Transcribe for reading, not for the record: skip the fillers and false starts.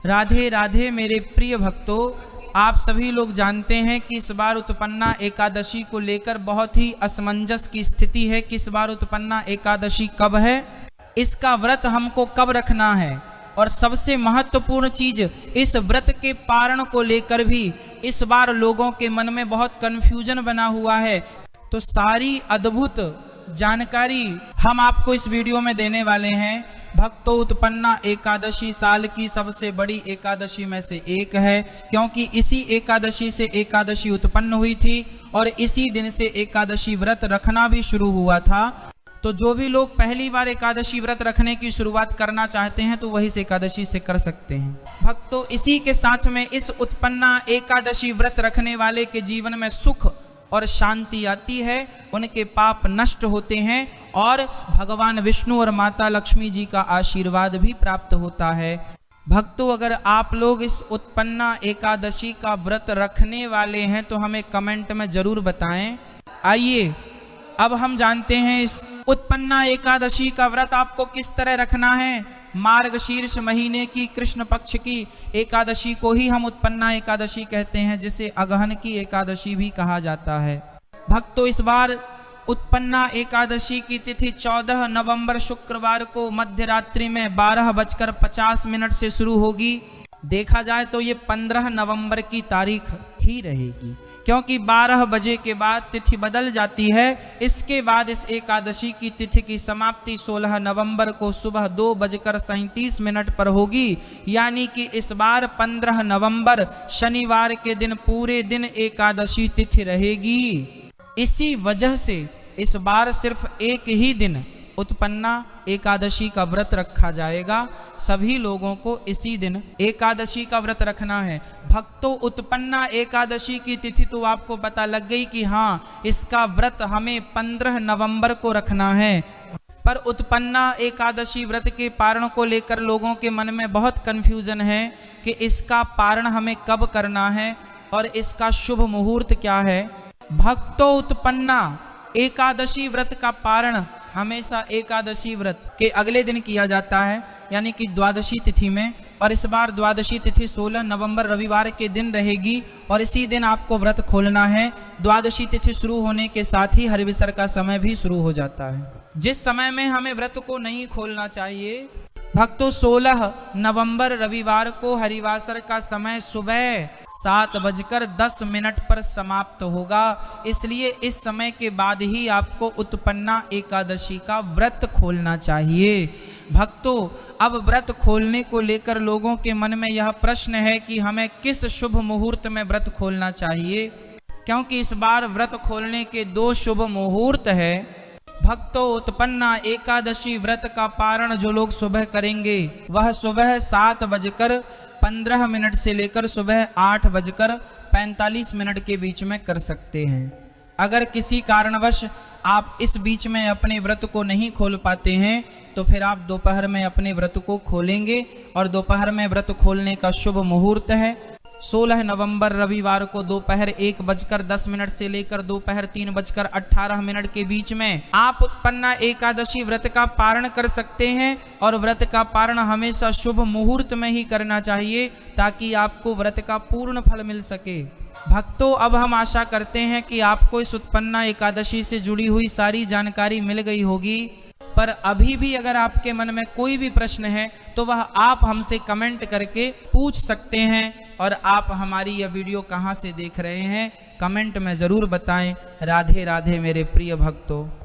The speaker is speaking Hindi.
राधे राधे मेरे प्रिय भक्तों, आप सभी लोग जानते हैं कि इस बार उत्पन्ना एकादशी को लेकर बहुत ही असमंजस की स्थिति है कि इस बार उत्पन्ना एकादशी कब है, इसका व्रत हमको कब रखना है, और सबसे महत्वपूर्ण चीज इस व्रत के पारण को लेकर भी इस बार लोगों के मन में बहुत कंफ्यूजन बना हुआ है। तो सारी अद्भुत जानकारी हम आपको इस वीडियो में देने वाले हैं। भक्तों, उत्पन्ना एकादशी साल की सबसे बड़ी एकादशी में से एक है, क्योंकि इसी एकादशी से एकादशी उत्पन्न हुई थी और इसी दिन से एकादशी व्रत रखना भी शुरू हुआ था। तो जो भी लोग पहली बार एकादशी व्रत रखने की शुरुआत करना चाहते हैं तो वही से एकादशी से कर सकते हैं। भक्तों, इसी के साथ में इस उत्पन्ना एकादशी व्रत रखने वाले के जीवन में सुख और शांति आती है, उनके पाप नष्ट होते हैं और भगवान विष्णु और माता लक्ष्मी जी का आशीर्वाद भी प्राप्त होता है। भक्तों, अगर आप लोग इस उत्पन्ना एकादशी का व्रत रखने वाले हैं तो हमें कमेंट में जरूर बताएं। आइए अब हम जानते हैं इस उत्पन्ना एकादशी का व्रत आपको किस तरह रखना है। मार्गशीर्ष महीने की कृष्ण पक्ष की एकादशी को ही हम उत्पन्ना एकादशी कहते हैं, जिसे अगहन की एकादशी भी कहा जाता है। भक्तों, इस बार उत्पन्ना एकादशी की तिथि 14 नवंबर शुक्रवार को मध्य रात्रि में 12:50 से शुरू होगी। देखा जाए तो ये 15 नवंबर की तारीख ही रहेगी, क्योंकि 12 बजे के बाद तिथि बदल जाती है। इसके बाद इस एकादशी की तिथि की समाप्ति 16 नवंबर को सुबह 2:37 पर होगी, यानी कि इस बार 15 नवंबर शनिवार के दिन पूरे दिन एकादशी तिथि रहेगी। इसी वजह से इस बार सिर्फ एक ही दिन उत्पन्ना एकादशी का व्रत रखा जाएगा। सभी लोगों को इसी दिन एकादशी का व्रत रखना है। भक्तों, उत्पन्ना एकादशी की तिथि तो आपको पता लग गई कि हाँ, इसका व्रत हमें 15 नवंबर को रखना है, पर उत्पन्ना एकादशी व्रत के पारण को लेकर लोगों के मन में बहुत कंफ्यूजन है कि इसका पारण हमें कब करना है और इसका शुभ मुहूर्त क्या है। भक्तों, उत्पन्ना एकादशी व्रत का पारण हमेशा एकादशी व्रत के अगले दिन किया जाता है, यानी कि द्वादशी तिथि में, और इस बार द्वादशी तिथि 16 नवंबर रविवार के दिन रहेगी और इसी दिन आपको व्रत खोलना है। द्वादशी तिथि शुरू होने के साथ ही हरिविसर का समय भी शुरू हो जाता है, जिस समय में हमें व्रत को नहीं खोलना चाहिए। भक्तों, 16 नवंबर रविवार को हरिवासर का समय सुबह 7:10 पर समाप्त होगा, इसलिए इस समय के बाद ही आपको उत्पन्ना एकादशी का व्रत खोलना चाहिए। भक्तों, अब व्रत खोलने को लेकर लोगों के मन में यह प्रश्न है कि हमें किस शुभ मुहूर्त में व्रत खोलना चाहिए, क्योंकि इस बार व्रत खोलने के 2 शुभ मुहूर्त है। भक्तों, उत्पन्ना एकादशी व्रत का पारण जो लोग सुबह करेंगे वह सुबह 7:15 से लेकर सुबह 8:45 के बीच में कर सकते हैं। अगर किसी कारणवश आप इस बीच में अपने व्रत को नहीं खोल पाते हैं तो फिर आप दोपहर में अपने व्रत को खोलेंगे, और दोपहर में व्रत खोलने का शुभ मुहूर्त है 16 नवंबर रविवार को दोपहर 1:10 से लेकर दोपहर 3:18 के बीच में आप उत्पन्ना एकादशी व्रत का पारण कर सकते हैं। और व्रत का पारण हमेशा शुभ मुहूर्त में ही करना चाहिए, ताकि आपको व्रत का पूर्ण फल मिल सके। भक्तों, अब हम आशा करते हैं कि आपको इस उत्पन्ना एकादशी से जुड़ी हुई सारी जानकारी मिल गई होगी, पर अभी भी अगर आपके मन में कोई भी प्रश्न है तो वह आप हमसे कमेंट करके पूछ सकते हैं। और आप हमारी यह वीडियो कहाँ से देख रहे हैं, कमेंट में ज़रूर बताएं। राधे राधे मेरे प्रिय भक्तों।